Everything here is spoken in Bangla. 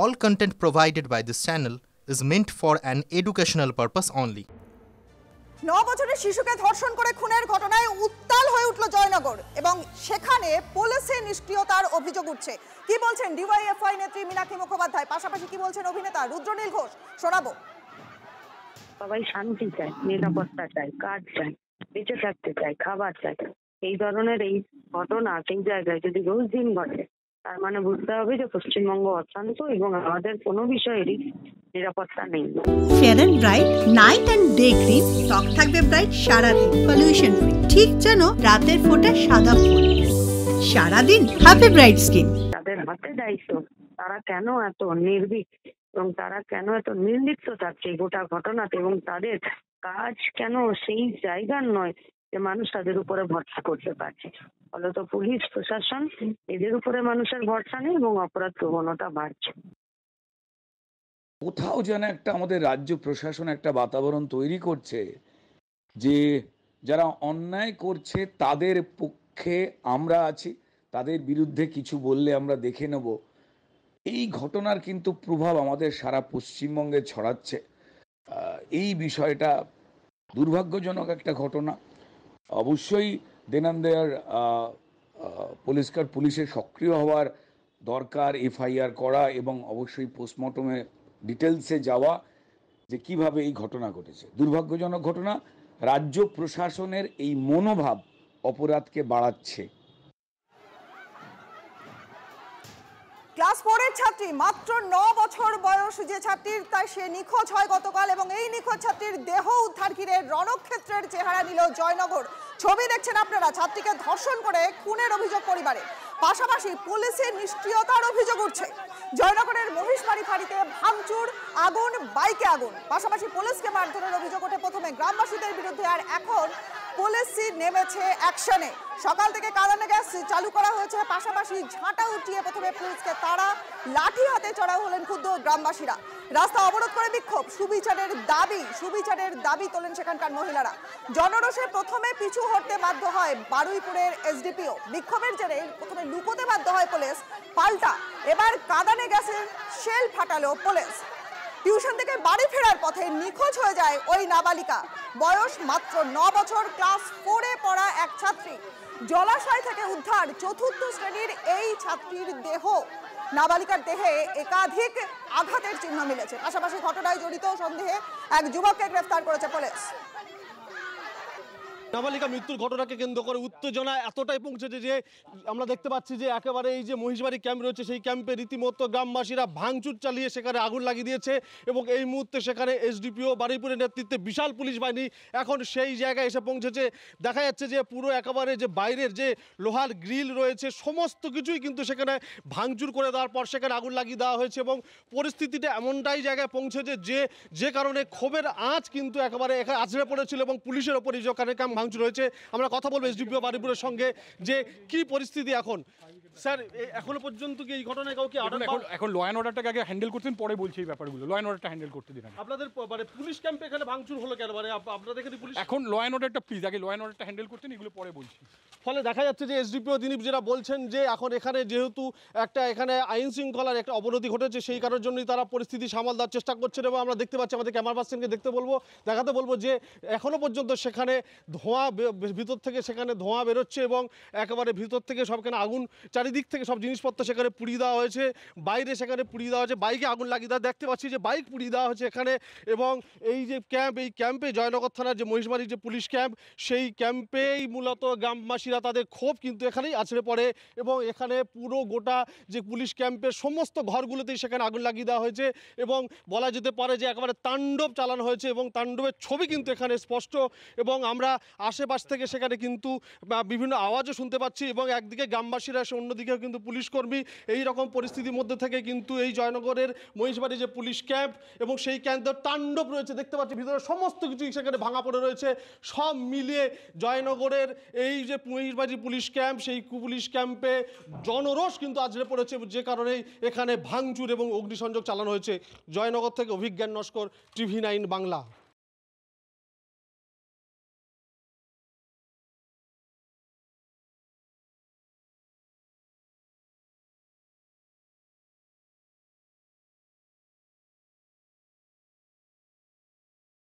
All content provided by this channel is meant for an educational purpose only. 9 বছরের শিশুকে ধর্ষণ করে খুনের ঘটনায় উত্তাল হয়ে উঠল জয়নগর এবং সেখানে পুলিশের নিষ্ক্রিয়তার অভিযোগ উঠছে। কি বলছেন ডিওয়াইএফআই নেত্রী মীনাক্ষী মুখোপাধ্যায়, পাশাপাশি কি বলছেন অভিনেতা রুদ্রনীল ঘোষ, শোনাবো। সবাই শান্তি চায়, নিরাপত্তা চায়, কাজ চায়, বেঁচে থাকতে চায়, খাবার চায়। এই ধরনের এই ঘটনা সেই জায়গায় যদি রোজ দিন ঘটে, তার মানে বুঝতে হবে যে পশ্চিমবঙ্গ অশান্ত এবং আমাদের কোনো বিষয়েরই নিরাপত্তা নেই। Fair and bright night and day cream, ত্বক থাকবে ব্রাইট সারাদিন, পলিউশন ফ্রি, ঠিক যেন রাতের ফোঁটা সাদা ফুল। সারাদিন হ্যাপি ব্রাইট স্কিন। তাদের হাতে দায়িত্ব, তারা কেন এত নির্ভীক এবং তারা কেন এত নির্লিপ্ত থাকছে গোটা ঘটনাতে, এবং তাদের কাজ কেন সেই জায়গার নয় যে মানুষ তাদের উপরে ভরসা করতে পারছে। ফলত পুলিশ প্রশাসন এদের উপরে মানুষের ভরসা নেই এবং অপরাধ প্রবণতা বাড়ছে। কোথাও যেন একটা আমাদের রাজ্য প্রশাসন একটা বাতাবরণ তৈরি করছে যে যারা অন্যায় করছে তাদের পক্ষে আমরা আছি, তাদের বিরুদ্ধে কিছু বললে আমরা দেখে নেব। এই ঘটনার কিন্তু প্রভাব আমাদের সারা পশ্চিমবঙ্গে ছড়াচ্ছে। এই বিষয়টা দুর্ভাগ্যজনক একটা ঘটনা। অবশ্যই দেনান দেয়ার পুলিশের সক্রিয় হওয়ার দরকার, এফআইআর করা এবং অবশ্যই পোস্টমর্টমে ডিটেলসে যাওয়া যে কিভাবে এই ঘটনা ঘটেছে। দুর্ভাগ্যজনক ঘটনা। রাজ্য প্রশাসনের এই মনোভাব অপরাধকে বাড়াচ্ছে। ক্লাস 4 এর ছাত্রী, মাত্র 9 বছর বয়স যে ছাত্রীর, তাই সে নিখোঁজ হয় গতকাল এবং এই নিখোঁজ ছাত্রীর দেহ উদ্ধার ঘিরে রণক্ষেত্রের চেহারা নিল জয়নগর। ছবি দেখছেন আপনারা, ছাত্রীকে ধর্ষণ করে খুনের অভিযোগ পরিবারে, পাশাপাশি পুলিশের নিষ্ক্রিয়তার অভিযোগ উঠছে। জয়নগরের মহিষবাড়ি ফাঁড়িতে ভাঙচুর, আগুন, বাইকে আগুন, পাশাপাশি পুলিশকে মারধরের অভিযোগ ওঠে প্রথমে গ্রামবাসীদের বিরুদ্ধে, আর এখন পুলিশই নেমেছে অ্যাকশনে। সকাল থেকে কাঁদানে গ্যাস চালু করা হয়েছে, পাশাপাশি ঝাঁটা উঠিয়ে প্রথমে পুলিশকে তাড়া, লাঠি হাতে চড়াও হলেন ক্ষুব্ধ গ্রামবাসীরা। রাস্তা অবরোধ করে বিক্ষোভ, সুবিচারের দাবি তোলেন সেখানকার মহিলারা। জনরোষে প্রথমে পিছু হটতে বাধ্য হয় বারুইপুরের এসডিপিও। বিক্ষোভের জেরে প্রথমে লুকোতে বাধ্য হয় পুলিশ, পাল্টা এবার কাঁদানে গ্যাসের শেল ফাটালো পুলিশ। টিউশন থেকে বাড়ি ফেরার পথে নিখোঁজ হয়ে যায় ওই নাবালিকা। বয়স মাত্র 9 বছর, ক্লাস 4 এ পড়া এক ছাত্রী। জলাশয় থেকে উদ্ধার 4র্থ শ্রেণীর এই ছাত্রীর দেহ। নাবালিকার দেহে একাধিক আঘাতের চিহ্ন মিলেছে, পাশাপাশি ঘটনায় জড়িত সন্দেহে এক যুবককে গ্রেফতার করেছে পুলিশ। নাবালিকা মৃত্যুর ঘটনাকে কেন্দ্র করে উত্তেজনা এতটাই পৌঁছেছে যে আমরা দেখতে পাচ্ছি যে একেবারে এই যে মহিষবাড়ি ক্যাম্প রয়েছে, সেই ক্যাম্পে রীতিমতো গ্রামবাসীরা ভাঙচুর চালিয়ে সেখানে আগুন লাগিয়ে দিয়েছে এবং এই মুহূর্তে সেখানে এসডিপিও বারুইপুরের নেতৃত্বে বিশাল পুলিশ বাহিনী এখন সেই জায়গায় এসে পৌঁছেছে। দেখা যাচ্ছে যে পুরো একেবারে যে বাইরের যে লোহার গ্রিল রয়েছে সমস্ত কিছুই কিন্তু সেখানে ভাঙচুর করে দেওয়ার পর সেখানে আগুন লাগিয়ে দেওয়া হয়েছে এবং পরিস্থিতিটা এমনটাই জায়গায় পৌঁছেছে যে কারণে ক্ষোভের আঁচ কিন্তু একেবারে এখানে আছড়ে পড়েছিল এবং পুলিশের ওপরই যেখানে ভাঙচুর হয়েছে। আমরা কথা বলবো এসডিপিও বারুইপুরের সঙ্গে যে কি পরিস্থিতি এখন। স্যার, এখনো পর্যন্ত কি এই ঘটনায় কাউকে এখন ল অ্যান্ড অর্ডারটাকে আগে হ্যান্ডেল করছেন, পরে বলছি এই ব্যাপারগুলো। ল অ্যান্ড অর্ডারটা হ্যান্ডেল করতে দিন। আপনাদের মানে পুলিশ ক্যাম্পে এখানে ভাঙচুর হলো কেন? মানে আপনাদের এখানে পুলিশ এখন ল অ্যান্ড অর্ডারটা প্লিজ আগে ল অ্যান্ড অর্ডারটা হ্যান্ডেল করতেন, এগুলো পরে বলছি। ফলে দেখা যাচ্ছে যে এসডিপিও তিনি যেটা বলছেন যে এখন এখানে যেহেতু একটা এখানে আইন শৃঙ্খলার একটা অবনতি ঘটেছে, সেই কারণের জন্যই তারা পরিস্থিতি সামাল দেওয়ার চেষ্টা করছেন এবং আমরা দেখতে পাচ্ছি, আমাদের ক্যামেরা পার্সনকে দেখাতে বলবো যে এখনো পর্যন্ত সেখানে ধোঁয়া ভিতর থেকে সেখানে ধোঁয়া বেরোচ্ছে এবং একেবারে ভিতর থেকে সবখানে আগুন, চারিদিক থেকে সব জিনিসপত্র সেখানে পুড়িয়ে দেওয়া হয়েছে, বাইরে সেখানে পুড়িয়ে দেওয়া হয়েছে, বাইকে আগুন লাগিয়ে দেওয়া দেখতে পাচ্ছি যে বাইক পুড়িয়ে দেওয়া হয়েছে এখানে। এবং এই যে ক্যাম্প, এই ক্যাম্পে জয়নগর থানার যে মহিষবাড়ির যে পুলিশ ক্যাম্প, সেই ক্যাম্পেই মূলত গ্রামবাসীরা তাদের ক্ষোভ কিন্তু এখানেই আছড়ে পড়ে এবং এখানে পুরো গোটা যে পুলিশ ক্যাম্পের সমস্ত ঘরগুলোতেই সেখানে আগুন লাগিয়ে দেওয়া হয়েছে এবং বলা যেতে পারে যে একেবারে তাণ্ডব চালানো হয়েছে এবং তাণ্ডবের ছবি কিন্তু এখানে স্পষ্ট এবং আমরা আশেপাশ থেকে সেখানে কিন্তু বিভিন্ন আওয়াজও শুনতে পাচ্ছি এবং একদিকে গ্রামবাসীরা এসে অন্যদিকেও কিন্তু পুলিশ কর্মী। এই রকম পরিস্থিতির মধ্যে থেকে কিন্তু এই জয়নগরের মহিষবাড়ি যে পুলিশ ক্যাম্প এবং সেই ক্যাম্পের তাণ্ডব রয়েছে, দেখতে পাচ্ছি ভিতরে সমস্ত কিছুই সেখানে ভাঙা পড়ে রয়েছে। সব মিলিয়ে জয়নগরের এই যে মহিষবাড়ি পুলিশ ক্যাম্প, সেই পুলিশ ক্যাম্পে জনরোষ কিন্তু আছড়ে পড়েছে, যে কারণে এখানে ভাঙচুর এবং অগ্নিসংযোগ চালানো হয়েছে। জয়নগর থেকে অভিজ্ঞান নস্কর, TV9 বাংলা।